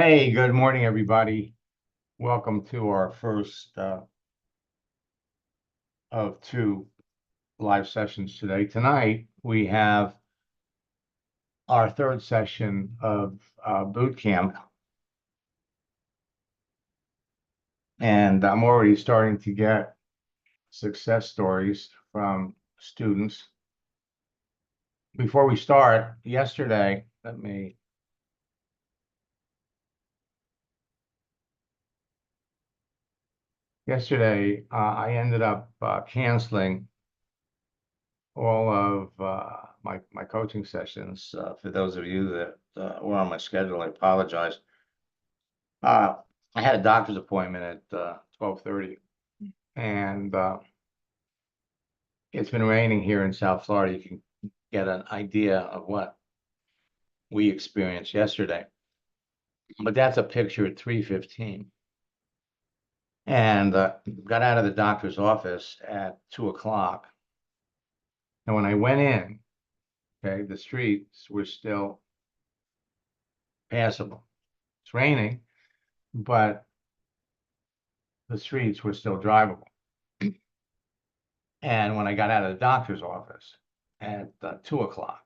Hey, good morning, everybody. Welcome to our first of two live sessions today. Tonight, we have our third session of boot camp, and I'm already starting to get success stories from students. Before we start, yesterday, I ended up canceling all of my coaching sessions. For those of you that were on my schedule, I apologize. I had a doctor's appointment at 12:30, and it's been raining here in South Florida. You can get an idea of what we experienced yesterday. But that's a picture at 3:15. And got out of the doctor's office at 2 o'clock. And when I went in, okay, the streets were still passable. It's raining, but the streets were still drivable. And when I got out of the doctor's office at 2 o'clock,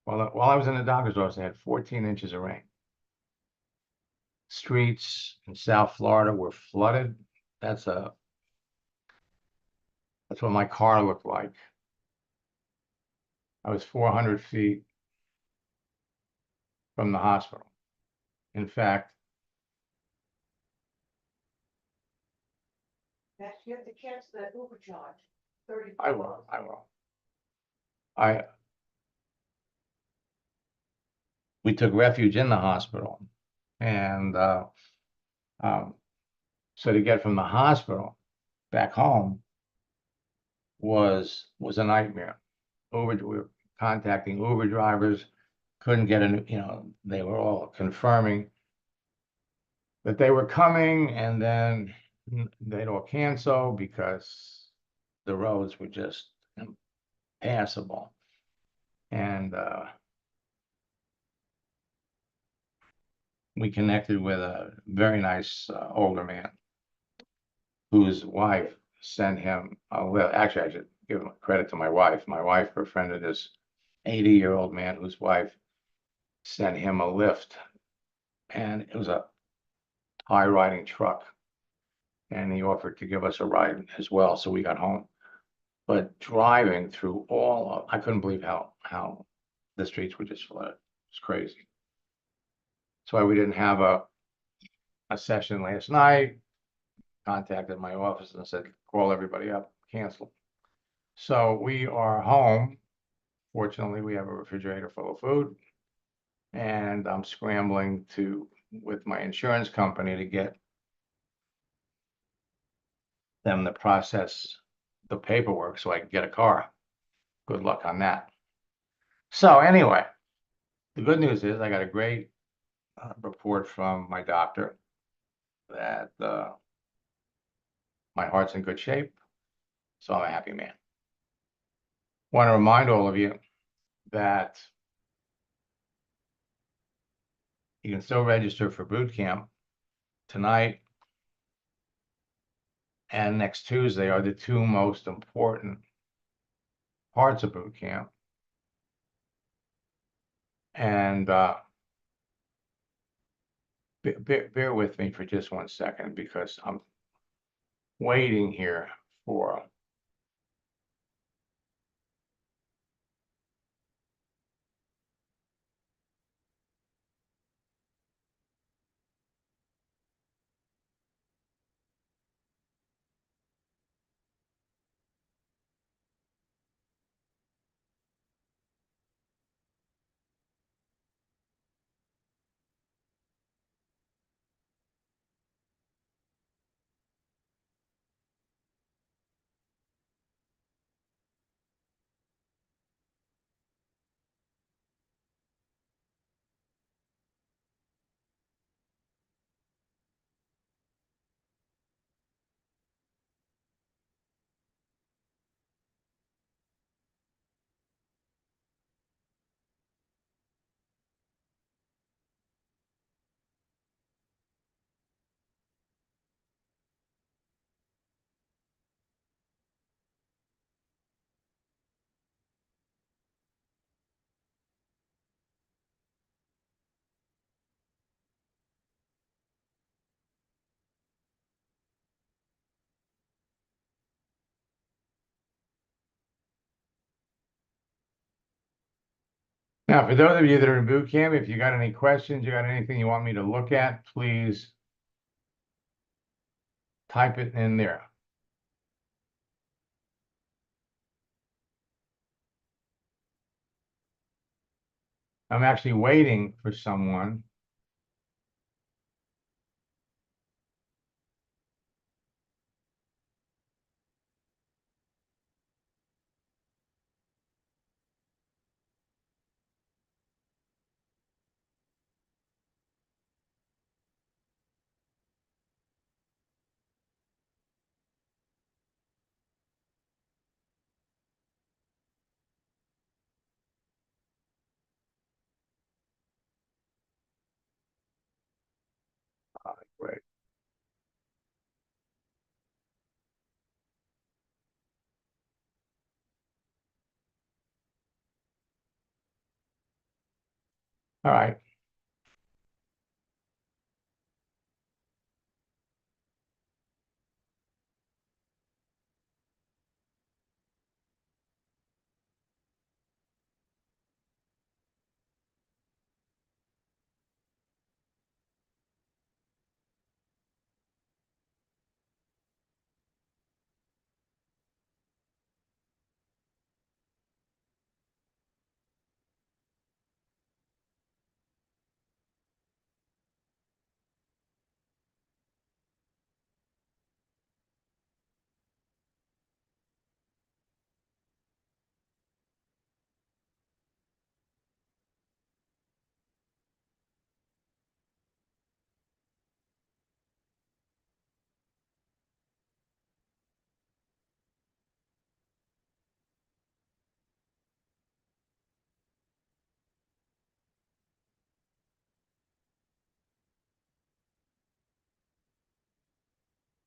while I was in the doctor's office, I had 14 inches of rain. Streets in South Florida were flooded. That's what my car looked like. I was 400 feet from the hospital. In fact, You have to cancel that Uber charge, I will. We took refuge in the hospital, and so to get from the hospital back home was a nightmare. We were contacting Uber drivers, couldn't get they were all confirming that they were coming, and then they'd all cancel because the roads were just impassable. And we connected with a very nice older man whose wife sent him a lift. Actually, I should give credit to my wife. My wife befriended this 80-year-old man whose wife sent him a lift, and it was a high riding truck, and he offered to give us a ride as well, so we got home. But driving through I couldn't believe how the streets were just flooded. It's crazy. That's why we didn't have a session last night. Contacted my office and said, call everybody up, cancel. So we are home. Fortunately, we have a refrigerator full of food, and I'm scrambling with my insurance company to get them to process the paperwork so I can get a car. Good luck on that. So anyway, the good news is I got a great report from my doctor that my heart's in good shape, so I'm a happy man. Want to remind all of you that you can still register for boot camp. Tonight and next Tuesday are the two most important parts of boot camp. And bear with me for just 1 second, because I'm waiting here for Now, for those of you that are in boot camp, if you got any questions, you got anything you want me to look at, please type it in there. I'm actually waiting for someone. Great. All right.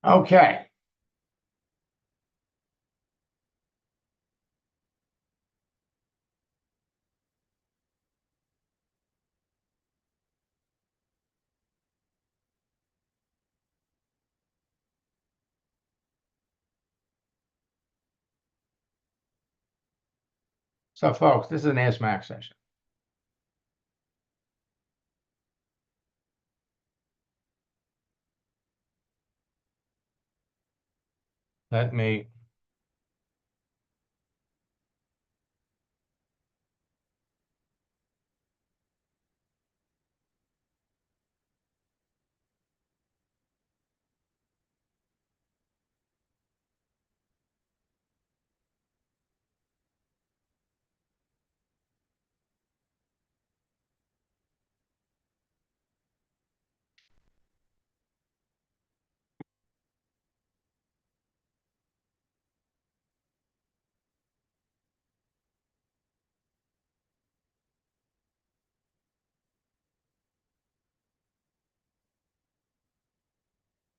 Okay. So, folks, this is an Ask Max session. Let me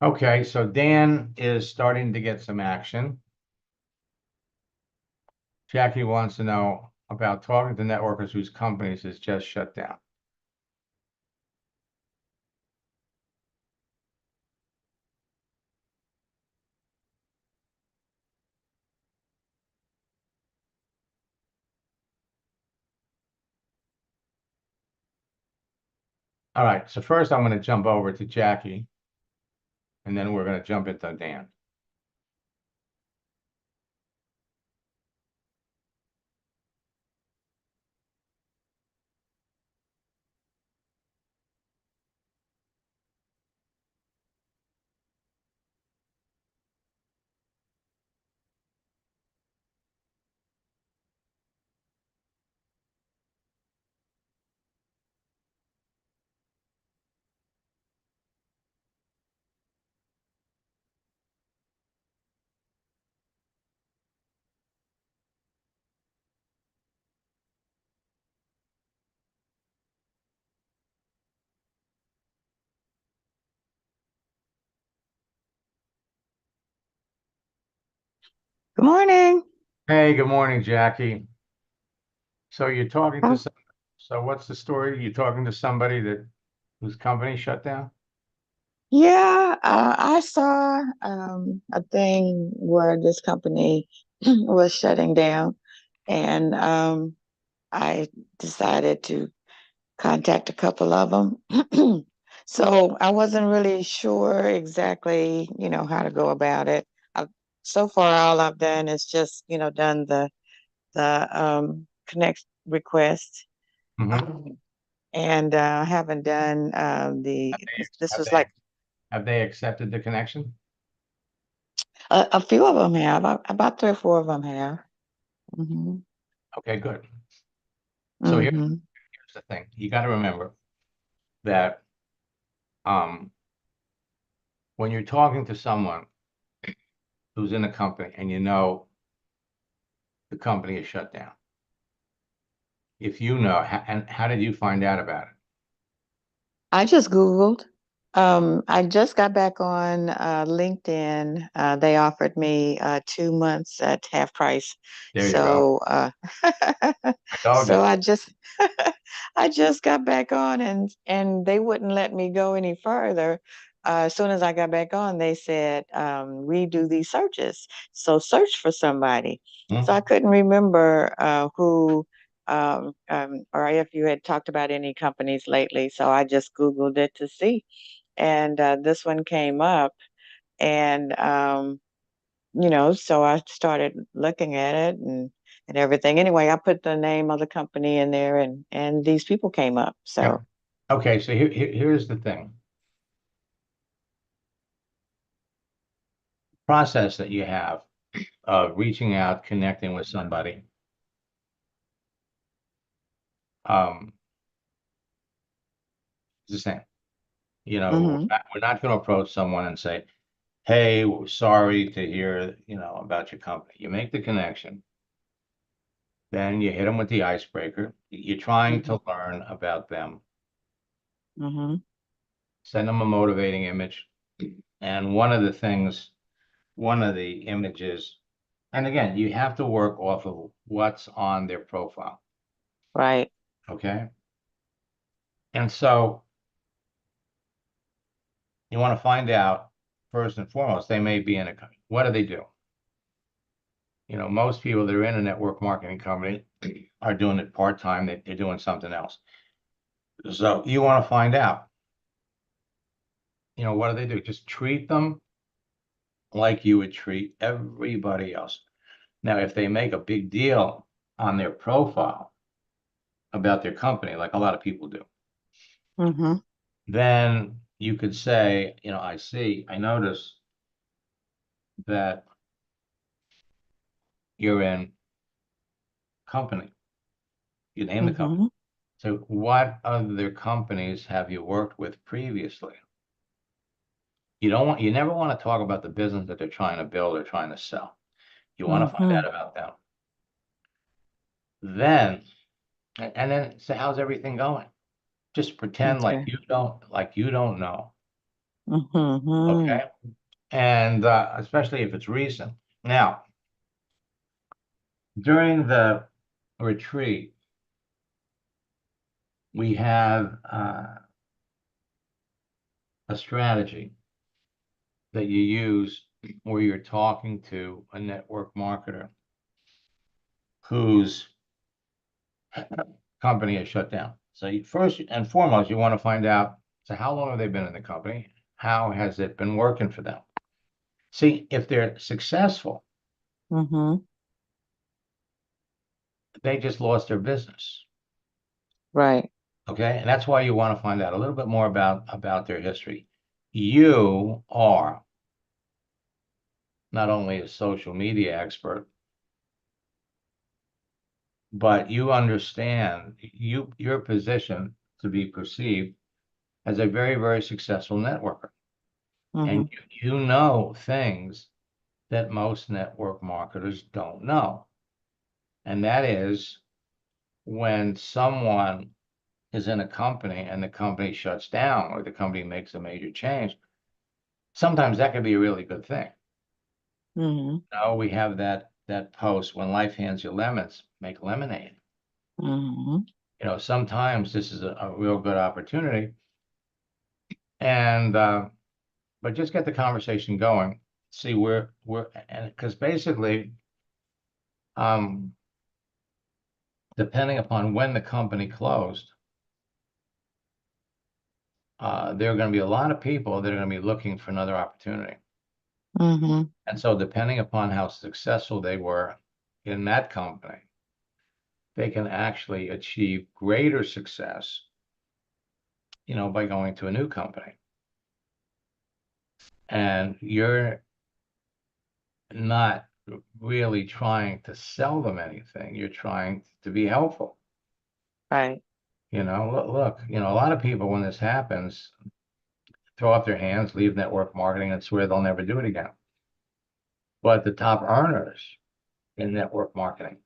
Okay, so Dan is starting to get some action. Jackie wants to know about talking to networkers whose companies is just shut down. All right, so first I'm going to jump over to Jackie, and then we're going to jump into Dan. Good morning. Hey, good morning, Jackie. So you're talking to Oh, some, so what's the story? You're talking to somebody whose company shut down? yeah, I saw a thing where this company was shutting down, and I decided to contact a couple of them. So I wasn't really sure exactly, how to go about it. So far, all I've done is just, done the connect request, Mhm. um, and haven't done the. This Have was they like have they accepted the connection? a few of them have. About 3 or 4 of them have. Hmm. Okay, good. So here's Hmm. the thing. You got to remember that when you're talking to someone who's in a company and you know the company is shut down, if you know, and how did you find out about it? I just Googled. I just got back on LinkedIn. They offered me 2 months at half price. There you go. So, I told so you. I just, I just got back on, and they wouldn't let me go any further. As soon as I got back on, they said, redo these searches. So search for somebody. So I Hmm? couldn't remember who or if you had talked about any companies lately. So I just Googled it to see. And this one came up. And, so I started looking at it and everything. Anyway, I put the name of the company in there and these people came up. Yeah. So, Okay, so here's the thing. Process that you have of reaching out, connecting with somebody. Um, it's the same. hmm We're not going to approach someone and say, "Hey, we're sorry to hear, about your company." You make the connection, then you hit them with the icebreaker. You're trying hmm to learn about them. hmm Send them a motivating image, and one of the images, and again, you have to work off of what's on their profile. right. Okay, and so you want to find out first and foremost, they may be in a, what do they do? Most people that are in a network marketing company are doing it part-time. They're doing something else. So you want to find out, what do they do? Just treat them like you would treat everybody else. Now, if they make a big deal on their profile about their company, like a lot of people do, hmm then you could say, I notice that you're in company. You name the company. hmm So what other companies have you worked with previously? You never want to talk about the business that they're trying to build or trying to sell. You want to find hmm out about them. Then, and then say, how's everything going? Just pretend Okay. like you don't know. hmm Okay. And especially if it's recent. Now, during the retreat, we have a strategy that you use where you're talking to a network marketer whose company is shut down. So first and foremost, you want to find out, so how long have they been in the company? How has it been working for them? See, if they're successful, hmm they just lost their business. Right. Okay. And that's why you want to find out a little bit more about their history. You are not only a social media expert, but you understand your position to be perceived as a very, very successful networker. And hmm you know things that most network marketers don't know. And that is when someone is in a company and the company shuts down or the company makes a major change, sometimes that can be a really good thing. hmm We have that post, when life hands you lemons, make lemonade. hmm Sometimes this is a real good opportunity. And but just get the conversation going, see where and because basically, um, depending upon when the company closed, there are going to be a lot of people that are going to be looking for another opportunity. Mm-hmm. And so depending upon how successful they were in that company, they can actually achieve greater success, by going to a new company. And you're not really trying to sell them anything. You're trying to be helpful. Right. Look, a lot of people, when this happens, throw up their hands, leave network marketing, and swear they'll never do it again. But the top earners in network marketing,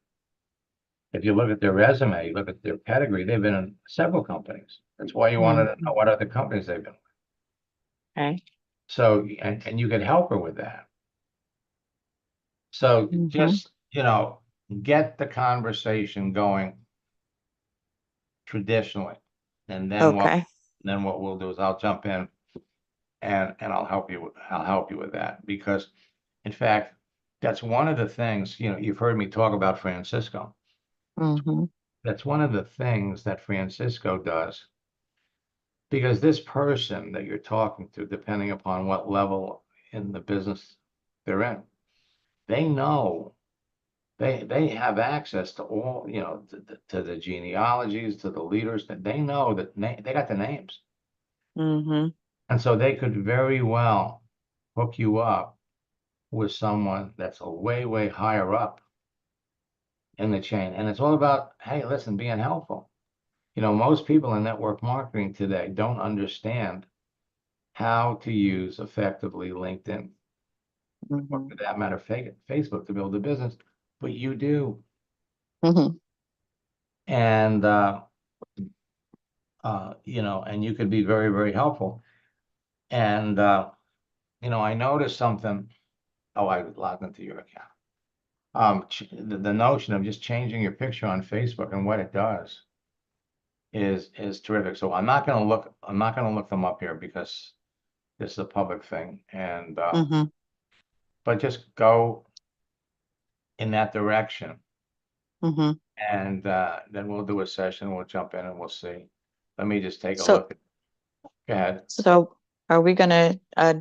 if you look at their resume, you look at their pedigree, they've been in several companies. That's why you wanted to know what other companies they've been with. Okay. So, and you could help her with that. So just, get the conversation going traditionally. And then Okay. what we'll do is I'll jump in and I'll help you with that, because in fact, that's one of the things, you've heard me talk about Francisco. Mm-hmm. That's one of the things that Francisco does, because this person that you're talking to, depending upon what level in the business they're in, they know they have access to all, to the genealogies, to the leaders, that they know that they got the names. Mm-hmm. And so they could very well hook you up with someone that's a way, way higher up in the chain. And it's all about, hey, listen, being helpful. Most people in network marketing today don't understand how to use effectively LinkedIn, or Mm-hmm. for that matter, Facebook, to build a business, but you do. Mm-hmm. And, and you could be very, very helpful. And, I noticed something. Oh, I was logged into your account. The notion of just changing your picture on Facebook and what it does is terrific. So I'm not going to look them up here, because this is a public thing. And, Mm-hmm. but just go in that direction. Mm-hmm. And, then we'll do a session. We'll jump in and we'll see. Let me just take a So, look. Go ahead. so are we gonna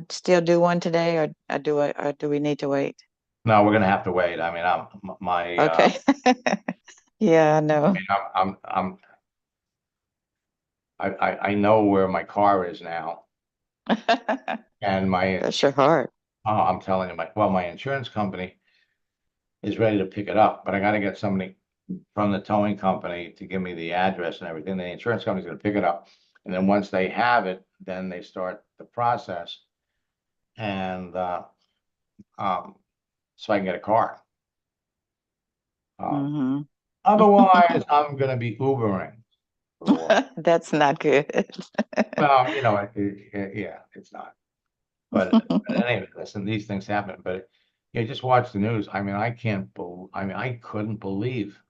still do one today, or do we need to wait? No, we're going to have to wait. I mean, Okay. Yeah, I know. I know where my car is now, and Bless your heart. I'm telling you, my insurance company is ready to pick it up, but I got to get somebody from the towing company to give me the address and everything. The insurance company's going to pick it up, and then once they have it, then they start the process, and so I can get a car. Mm-hmm. Otherwise, I'm going to be Ubering for a while. That's not good. Well, yeah, it's not. But anyway, listen, these things happen. But just watch the news. I mean, I couldn't believe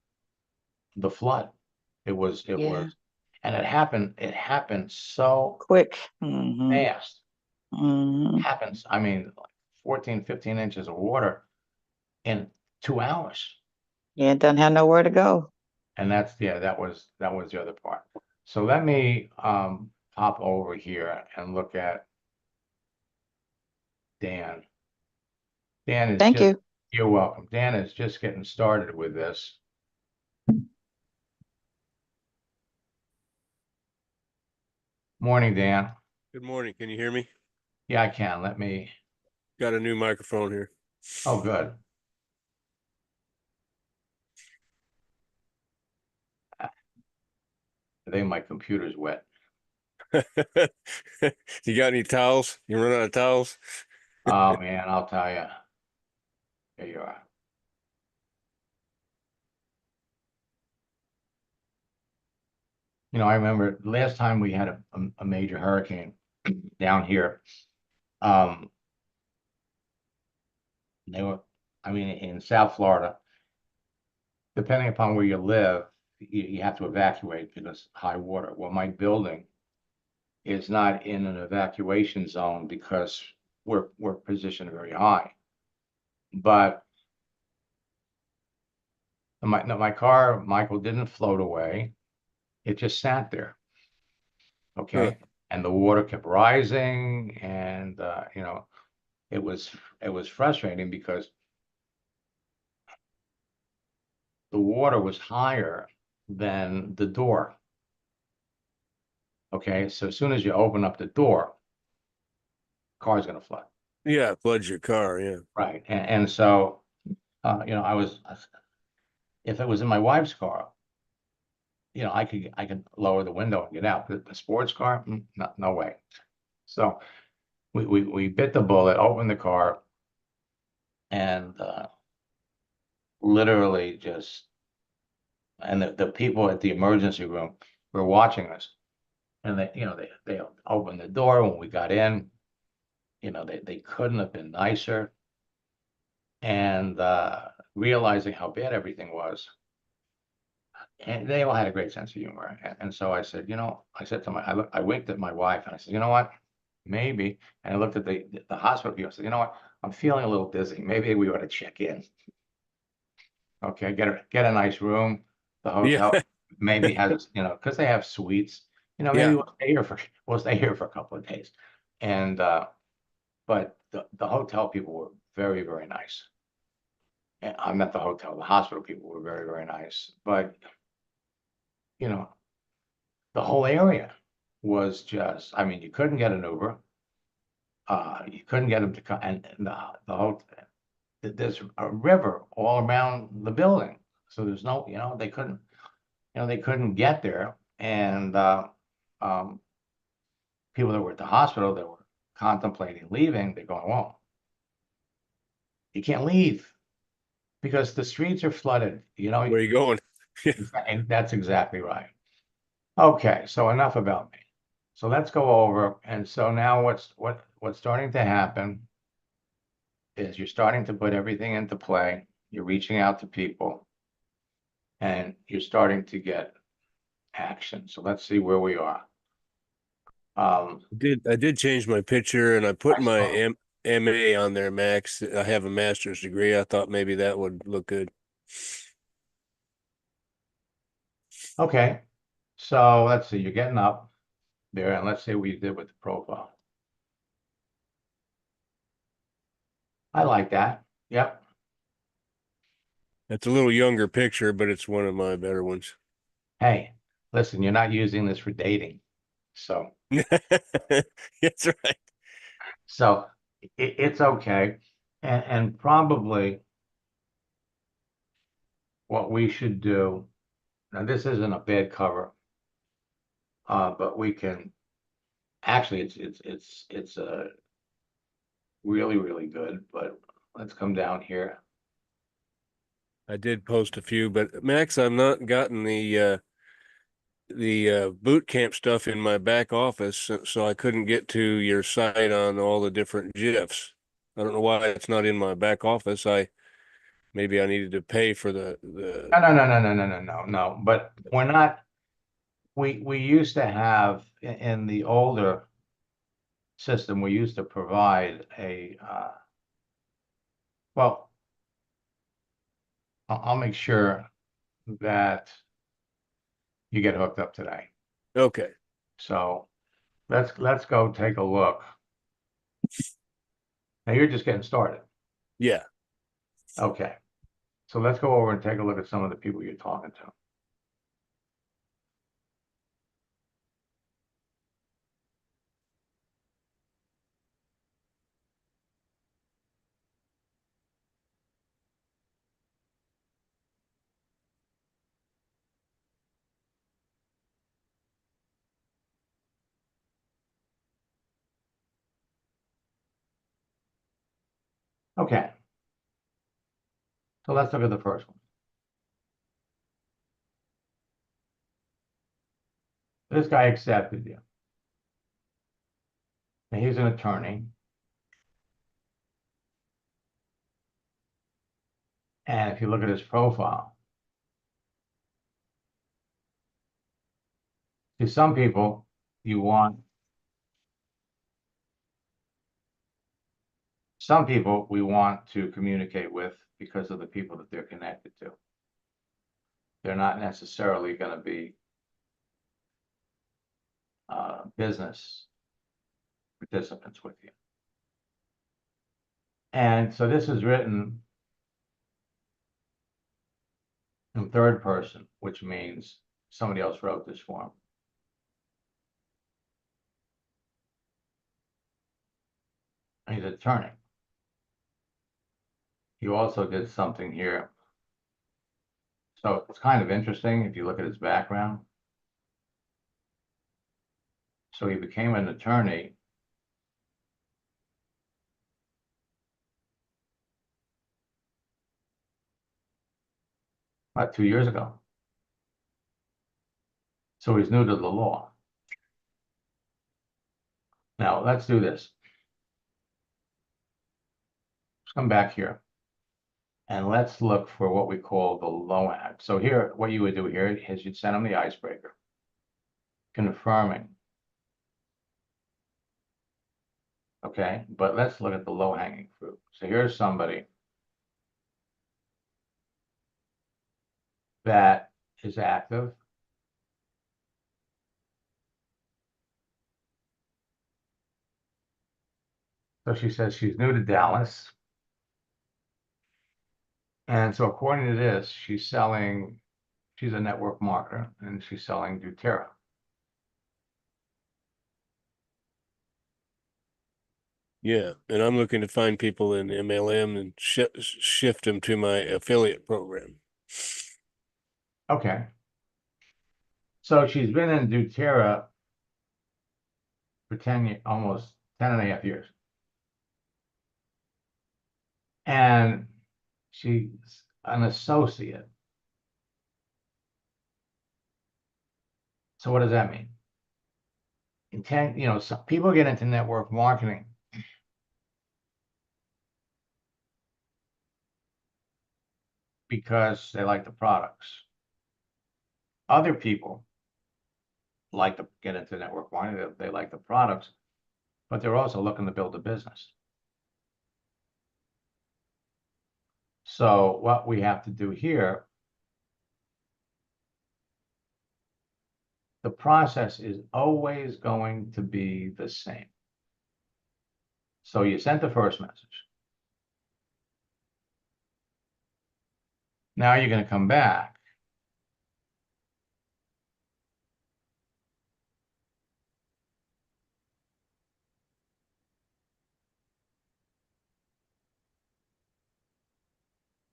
the flood. It Yeah. was, and it happened so Quick. Mm-hmm. fast. Mm-hmm. Happens, I mean, like 14, 15 inches of water in 2 hours. Yeah, it doesn't have nowhere to go. And that was the other part. So let me pop over here and look at Dan. Dan is Thank just, you. you're welcome. Dan is just getting started with this. Morning, Dan. Good morning. Can you hear me? Yeah, I can. Let me. Got a new microphone here. Oh, good. I think my computer's wet. You got any towels? You run out of towels? Oh man, I'll tell you. There you are. I remember last time we had a major hurricane down here. Um, in South Florida, depending upon where you live, you have to evacuate because high water. Well, my building is not in an evacuation zone because we're positioned very high. But My car, Michael, didn't float away. It just sat there. Huh. Okay. And the water kept rising, and you know, it was frustrating because the water was higher than the door. Okay, so as soon as you open up the door, car's gonna flood. Yeah, floods your car. Yeah. Right. And so you know, if it was in my wife's car, you know, I could lower the window and get out. The sports car, no way. So we bit the bullet, opened the car, and literally just, and the people at the emergency room were watching us, and they, you know, they opened the door when we got in. You know, they couldn't have been nicer, and realizing how bad everything was. And they all had a great sense of humor. And so I said, you know, I said to I winked at my wife and I said, you know what, maybe. And I looked at the hospital people. I said, you know what, I'm feeling a little dizzy. Maybe we ought to check in. Okay, get a nice room. The Yeah. hotel maybe has, you know, because they have suites. You know, maybe Yeah. we'll stay here for a couple of days. And but the hotel people were very, very nice. And I'm at the hotel. The hospital people were very, very nice. But you know, the whole area was just, I mean, you couldn't get an Uber. You couldn't get them to come, and the whole, there's a river all around the building. So there's no, you know, they couldn't get there. And um, people that were at the hospital that were contemplating leaving, they're going, well, you can't leave because the streets are flooded, you know. Where you going? And that's exactly right. Okay, so enough about me. So let's go over. And so now what's starting to happen is you're starting to put everything into play. You're reaching out to people and you're starting to get action. So let's see where we are. I did change my picture and I put I my saw. MA on there, Max. I have a master's degree. I thought maybe that would look good. Okay, so let's see. You're getting up there, and let's see what you did with the profile. I like that. Yep. It's a little younger picture, but it's one of my better ones. Hey, listen, you're not using this for dating. So That's right. so it's okay. And probably what we should do, now this isn't a bad cover, but we can actually it's really, really good, but let's come down here. I did post a few, but Max, I've not gotten the boot camp stuff in my back office, so I couldn't get to your site on all the different GIFs. I don't know why it's not in my back office. Maybe I needed to pay for the. No. But we're not, we used to have in the older system, we used to provide a well, I'll make sure that you get hooked up today. Okay. So let's go take a look. Now you're just getting started. Yeah. Okay. So let's go over and take a look at some of the people you're talking to. Okay. So let's look at the first one. This guy accepted you. Now he's an attorney. And if you look at his profile, to some people, you want, some people we want to communicate with because of the people that they're connected to. they're not necessarily going to be business participants with you. And so this is written in third person, which means somebody else wrote this for him. He's an attorney. He also did something here. So it's kind of interesting if you look at his background. So he became an attorney about 2 years ago. So he's new to the law. Now let's do this. Let's come back here and let's look for what we call the low end. So here, what you would do here is you'd send him the icebreaker, confirming. Okay, but let's look at the low hanging fruit. So here's somebody that is active. So she says she's new to Dallas. And so according to this, she's a network marketer and she's selling doTERRA. Yeah, and I'm looking to find people in MLM and shift them to my affiliate program. Okay. So she's been in doTERRA for 10 years, almost 10 and a half years. And she's an associate. So what does that mean? Some people get into network marketing because they like the products. Other people like to get into network marketing. They like the products, but they're also looking to build a business. So what we have to do here, the process is always going to be the same. So you sent the first message. Now you're going to come back.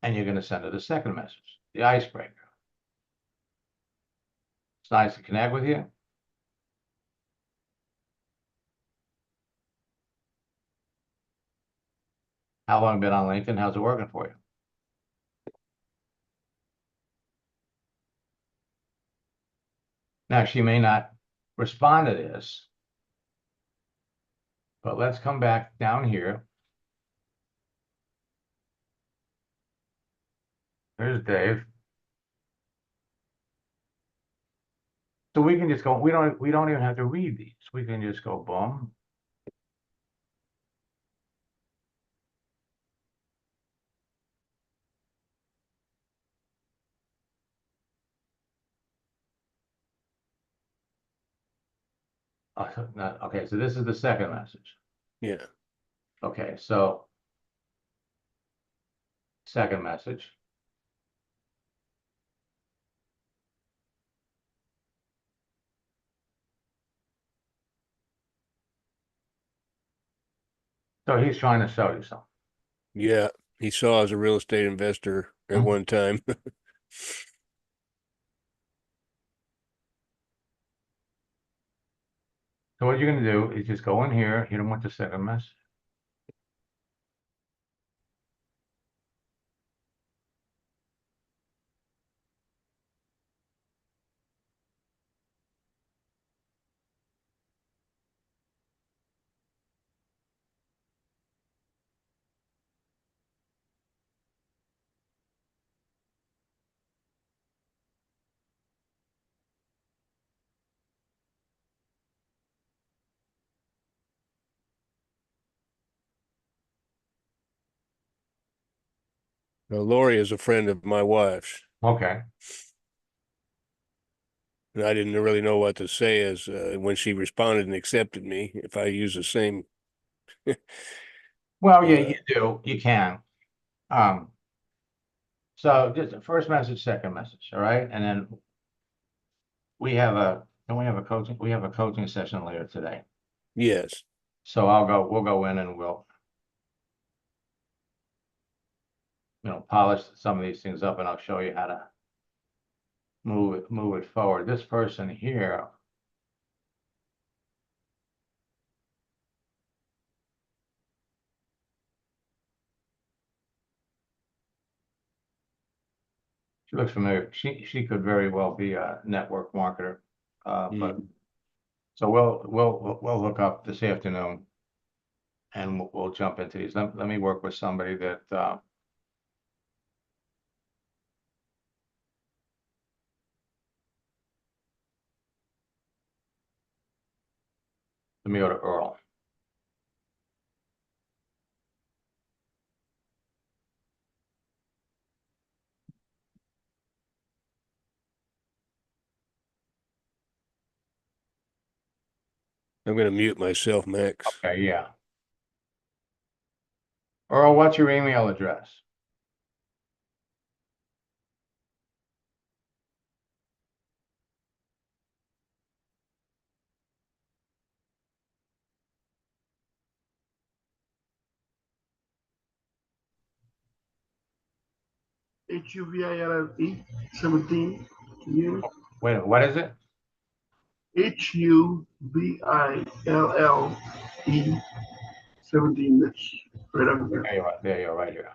And you're going to send her the second message, the icebreaker. It's nice to connect with you. How long been on LinkedIn? How's it working for you? Now, she may not respond to this, but let's come back down here. There's Dave. So we can just go, we don't even have to read these. We can just go boom. Okay, so this is the second message. Yeah. Okay, so second message. So he's trying to sell you something. Yeah. He saw as a real estate investor at one time. So what you're going to do is just go in here, hit him with the second message. Lori is a friend of my wife's. Okay. And I didn't really know what to say as when she responded and accepted me, if I use the same. Well, yeah, you do. You can. So just the first message, second message, all right? And then don't we have a coaching session later today. Yes. So we'll go in and we'll, polish some of these things up, and I'll show you how to move it forward. This person here, she looks familiar. She could very well be a network marketer. But so we'll hook up this afternoon, and we'll jump into these. Let me work with somebody that let me go to Earl. I'm going to mute myself, Max. Okay, yeah. Earl, what's your email address? HUVILLE 17. Can you hear me? Wait a minute, what is it? HUVILLE 17. That's right up there. There you are, right here.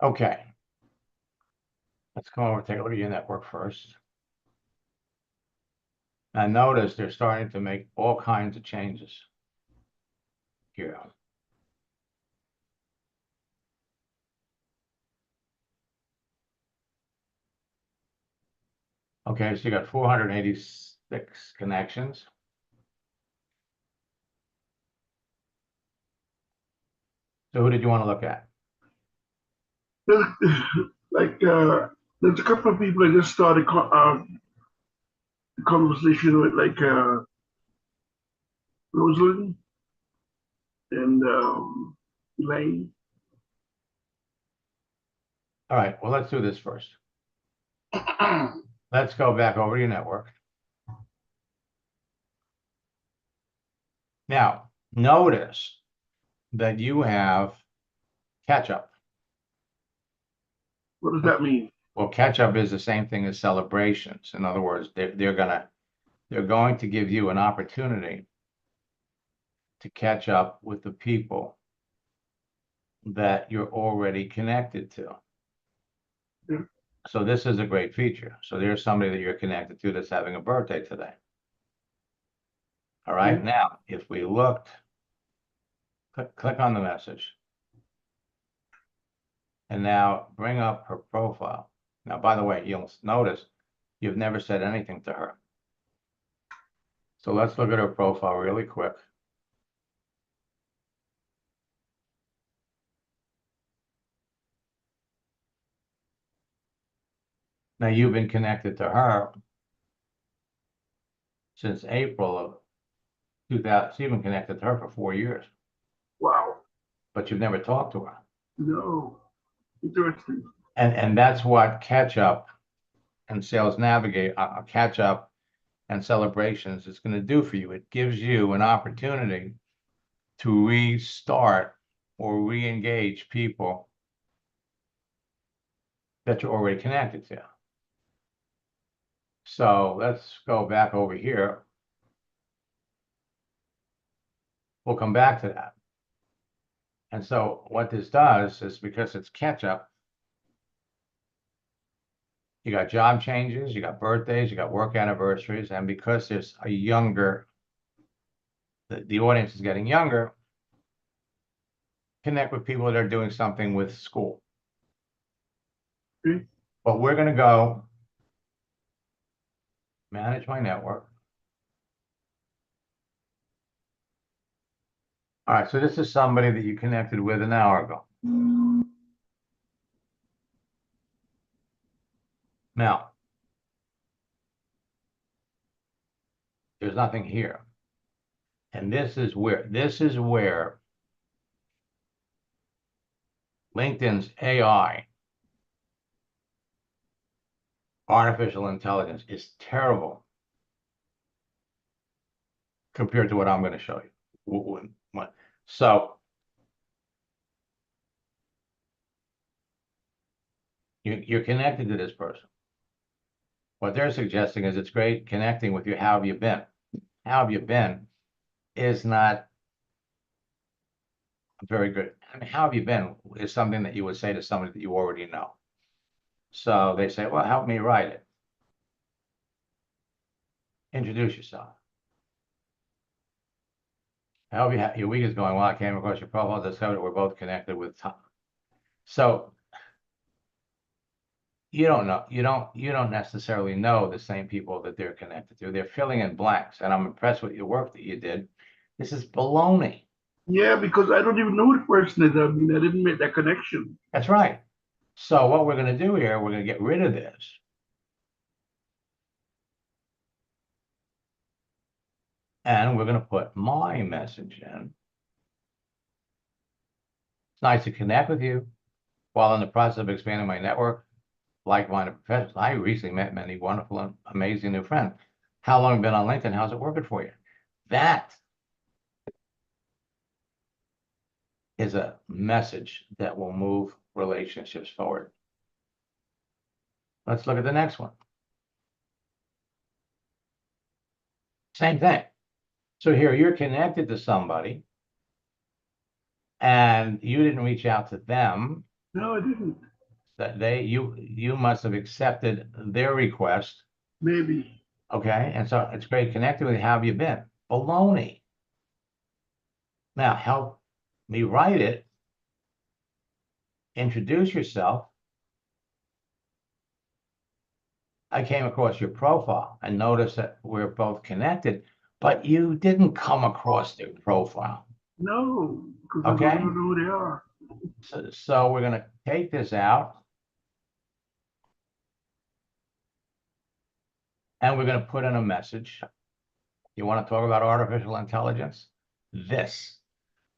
Okay. Let's come over and take a look at your network first. Now notice they're starting to make all kinds of changes here. Okay, so you got 486 connections. So who did you want to look at? There's a couple of people I just started the conversation with, like Rosalind and Elaine. All right, well, let's do this first. Let's go back over to your network. Now, notice that you have catch-up. What does that mean? Well, catch-up is the same thing as celebrations. In other words, they're going to give you an opportunity to catch up with the people that you're already connected to. Yeah. So this is a great feature. So there's somebody that you're connected to that's having a birthday today. All right. Yeah. Now, if we looked, click on the message. And now bring up her profile. Now, by the way, you'll notice you've never said anything to her. So let's look at her profile really quick. Now, you've been connected to her since April of 2000. So you've been connected to her for 4 years, Wow. but you've never talked to her. No. Interesting. And that's what catch up and sales navigate, catch up and celebrations is going to do for you. It gives you an opportunity to restart or re-engage people that you're already connected to. So let's go back over here. We'll come back to that. And so what this does is, because it's catch up, you got job changes, you got birthdays, you got work anniversaries, and because there's a younger, the audience is getting younger, connect with people that are doing something with school. Okay. But we're going to go manage my network. All right, so this is somebody that you connected with an hour ago. Now, there's nothing here. And this is where LinkedIn's AI, artificial intelligence, is terrible compared to what I'm going to show you. So you're connected to this person. What they're suggesting is it's great connecting with you. How have you been? How have you been is not very good. I mean, how have you been is something that you would say to somebody that you already know. So they say, well, help me write it. Introduce yourself. I hope your week is going well. I came across your profile, discovered that we're both connected with Tom. So you don't know, you don't necessarily know the same people that they're connected to. They're filling in blanks, and I'm impressed with your work that you did. This is baloney. Yeah, because I don't even know who the person is. I mean, I didn't make that connection. That's right. So what we're going to do here, we're going to get rid of this. And we're going to put my message in. It's nice to connect with you. While in the process of expanding my network, like-minded professionals, I recently met many wonderful and amazing new friends. How long have you been on LinkedIn? How's it working for you? That is a message that will move relationships forward. Let's look at the next one. Same thing. So here you're connected to somebody and you didn't reach out to them. No, I didn't. That you must have accepted their request. Maybe. Okay, and so it's great connecting with you. How have you been? Baloney. Now help me write it. Introduce yourself. I came across your profile and noticed that we're both connected, but you didn't come across their profile. No, because Okay. I don't know who they are. So we're going to take this out. And we're going to put in a message. You want to talk about artificial intelligence? This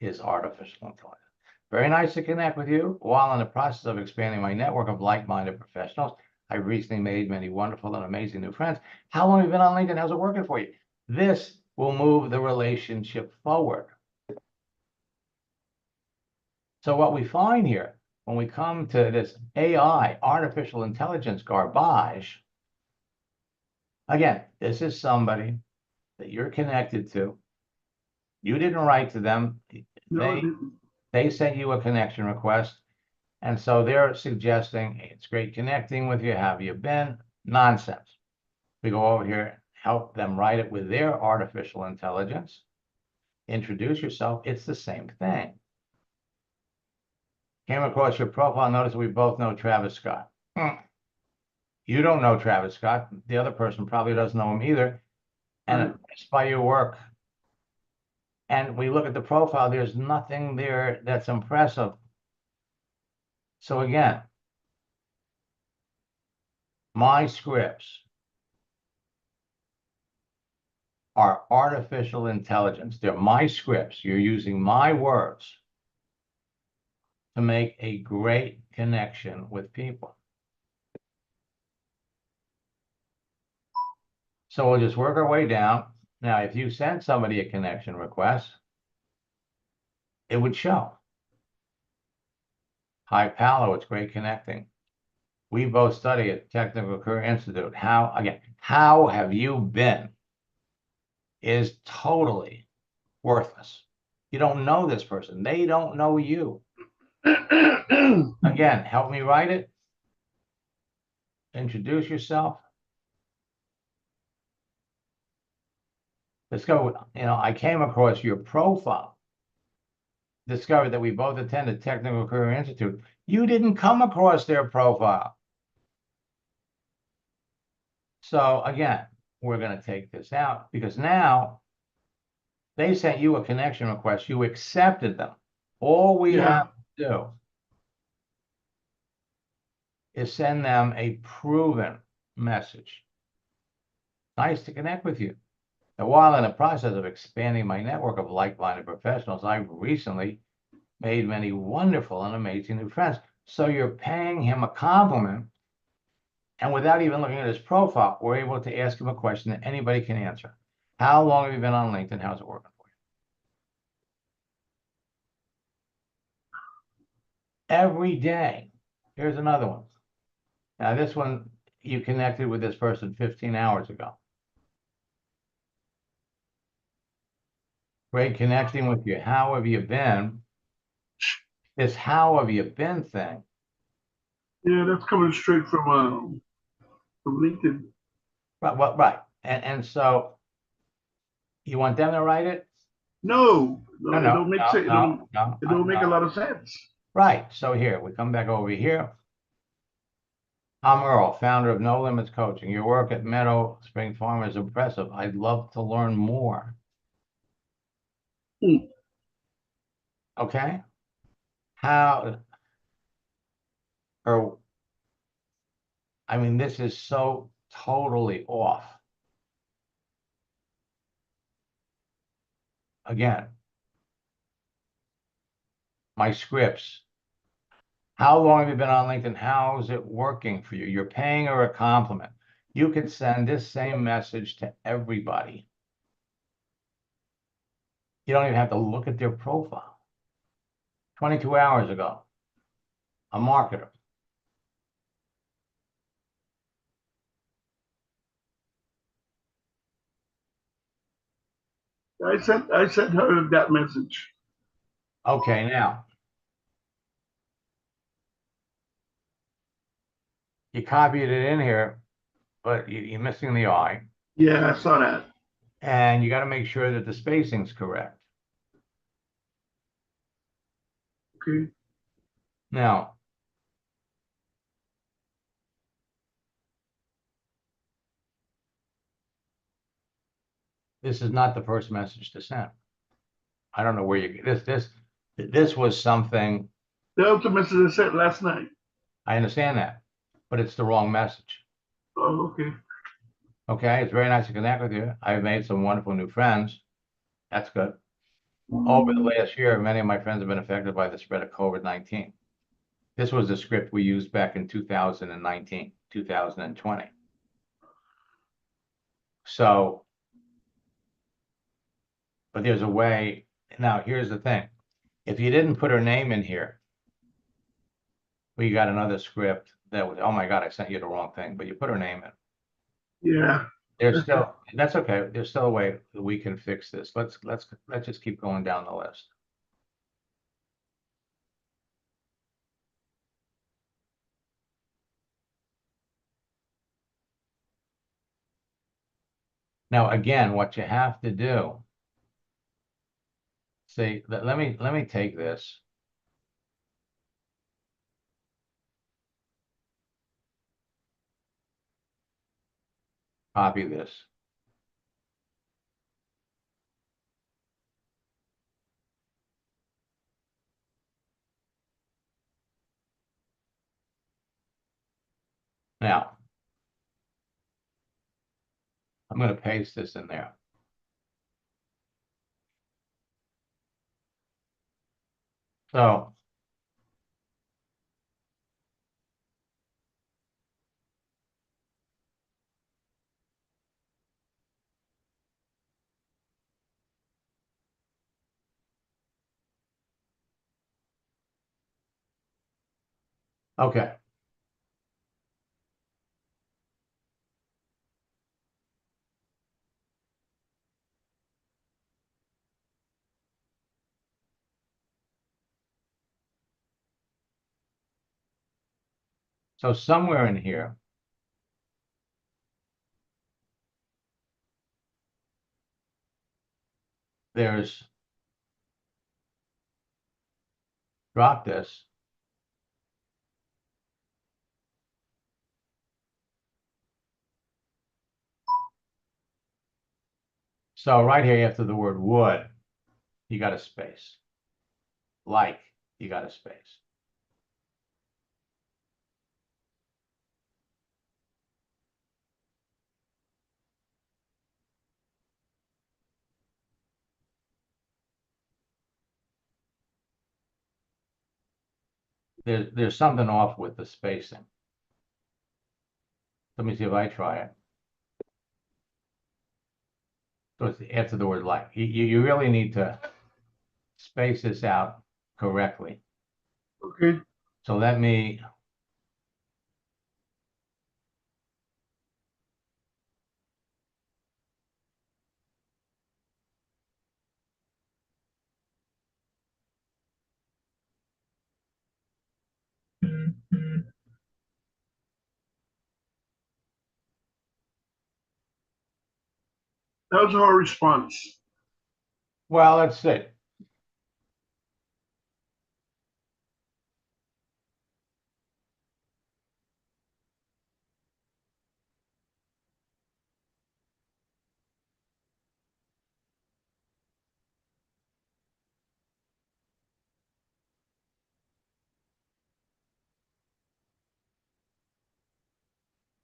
is artificial intelligence. Very nice to connect with you. While in the process of expanding my network of like-minded professionals, I recently made many wonderful and amazing new friends. How long have you been on LinkedIn? How's it working for you? This will move the relationship forward. So what we find here, when we come to this AI, artificial intelligence garbage, again, this is somebody that you're connected to. You didn't write to them. No, I didn't. They sent you a connection request. And so they're suggesting, hey, it's great connecting with you. Have you been? Nonsense. We go over here, help them write it with their artificial intelligence. Introduce yourself. It's the same thing. Came across your profile. Notice we both know Travis Scott. You don't know Travis Scott. The other person probably doesn't know him either. And it's by your work. And we look at the profile, there's nothing there that's impressive. So again, my scripts are artificial intelligence. They're my scripts. You're using my words to make a great connection with people. So we'll just work our way down. Now, if you sent somebody a connection request, it would show. Hi, Paolo, it's great connecting. We both study at Technical Career Institute. How have you been? Is totally worthless. You don't know this person. They don't know you. Again, help me write it. Introduce yourself. Let's go. I came across your profile. Discovered that we both attended Technical Career Institute. You didn't come across their profile. So again, we're going to take this out because now They sent you a connection request. You accepted them. All we Yeah. have to do is send them a proven message. Nice to connect with you. And while in the process of expanding my network of like-minded professionals, I've recently made many wonderful and amazing new friends. So you're paying him a compliment, and without even looking at his profile, we're able to ask him a question that anybody can answer. How long have you been on LinkedIn? How's it working for you? Every day. Here's another one. Now, this one, you connected with this person 15 hours ago. Great connecting with you. How have you been? This how have you been thing. Yeah, that's coming straight from LinkedIn. Right, well, right. And so you want them to write it? No, No, it no, don't make no, sense. no, no, It don't make a no. lot of sense. Right. So here, we come back over here. I'm Earl, founder of No Limits Coaching. Your work at Meadow Spring Farm is impressive. I'd love to learn more. Hmm. Okay? How, or, I mean, this is so totally off. Again, my scripts. How long have you been on LinkedIn? How is it working for you? You're paying her a compliment. You can send this same message to everybody. You don't even have to look at their profile. 22 hours ago, a marketer. I sent her that message. Okay, now, you copied it in here, but you're missing the I, Yeah, I saw that. and you got to make sure that the spacing's correct. Okay. Now, this is not the first message to send. I don't know where you this was something. That was the message I sent last night. I understand that, but it's the wrong message. Oh, okay. Okay, it's very nice to connect with you. I've made some wonderful new friends. That's good. Over the last year, many of my friends have been affected by the spread of COVID-19. This was the script we used back in 2019, 2020. So, but there's a way. Now, here's the thing. If you didn't put her name in here, we got another script that was, oh my God, I sent you the wrong thing, but you put her name in. Yeah. There's still, that's okay. There's still a way that we can fix this. Let's just keep going down the list. Now, again, what you have to do, see, let me take this. Copy this. Now, I'm going to paste this in there. So, okay. So somewhere in here, there's, drop this. So right here after the word would, you got a space. Like, you got a space. There's something off with the spacing. Let me see if I try it. So it's after the word like. You really need to space this out correctly. Okay. So let me. That was our response. Well, let's see.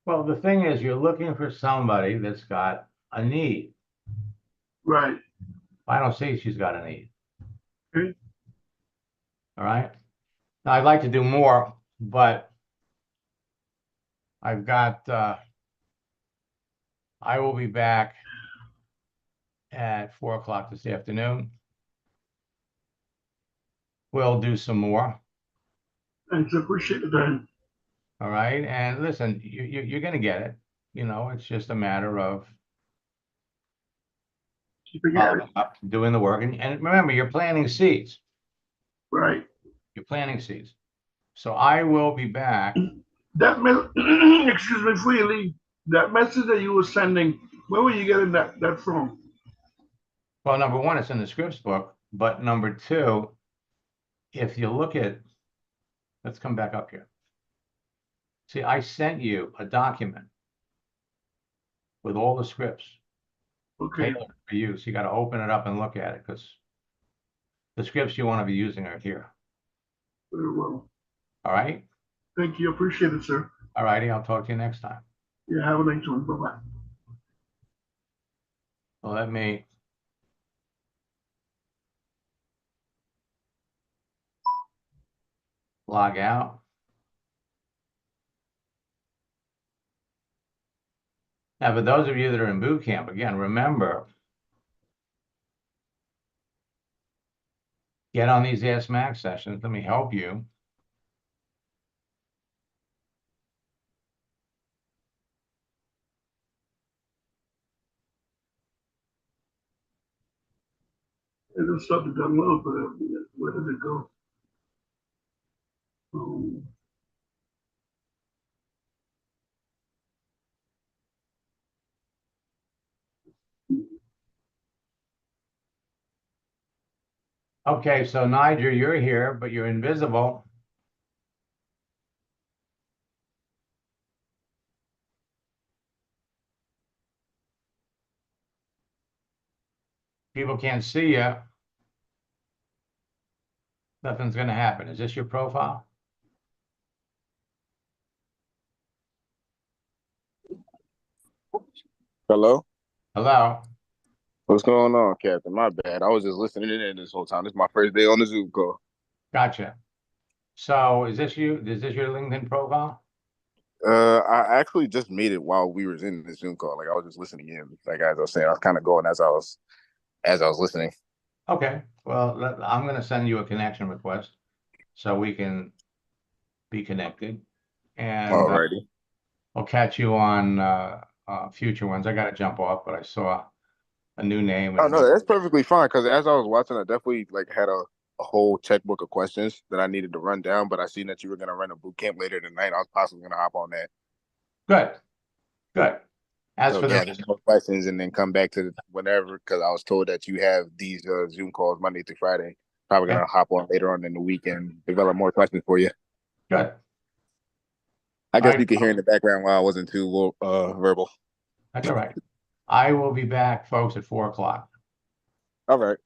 Well, the thing is, you're looking for somebody that's got a need. Right. I don't see she's got a need. Okay. All right. Now, I'd like to do more, but I've got, I will be back at 4 o'clock this afternoon. We'll do some more. Thanks. I appreciate it, Dan. All right. And listen, you're going to get it. You know, it's just a matter of Keeping at it. doing the work. And remember, you're planting seeds. Right. You're planting seeds. So I will be back. That excuse me, before you leave, that message that you were sending, where were you getting that from? Well, number one, it's in the scripts book. But number two, if you look at, let's come back up here. See, I sent you a document with all the scripts Okay. tailored for you. So you got to open it up and look at it because the scripts you want to be using are here. Very well. All right. Thank you. Appreciate it, sir. All righty. I'll talk to you next time. Yeah, have a nice one. Bye-bye. So let me. Log out. Now, for those of you that are in boot camp, again, remember, get on these Ask Max sessions. Let me help you. I just started to download, but where did it go? Okay, so Niger, you're here, but you're invisible. People can't see you. Nothing's going to happen. Is this your profile? Hello? Hello? What's going on, Captain? My bad. I was just listening in this whole time. This is my first day on the Zoom call. Gotcha. So is this you? Is this your LinkedIn profile? I actually just made it while we were in the Zoom call. Like I was just listening in. Like as I was saying, I was kind of going as I was listening. Okay. Well, I'm going to send you a connection request so we can be connected. And Alrighty. I'll catch you on future ones. I got to jump off, but I saw a new name. Oh no, that's perfectly fine. Because as I was watching, I definitely like had a whole checkbook of questions that I needed to run down. But I seen that you were gonna run a boot camp later tonight. I was possibly gonna hop on that. Good. Good. As So for yeah, the just more questions and then come back to whenever. Because I was told that you have these Zoom calls Monday through Friday. Probably gonna hop on later on in the week and develop more questions for you. good. I guess Right. you could hear in the background while I wasn't too verbal. That's all right. I will be back, folks, at 4 o'clock. All right.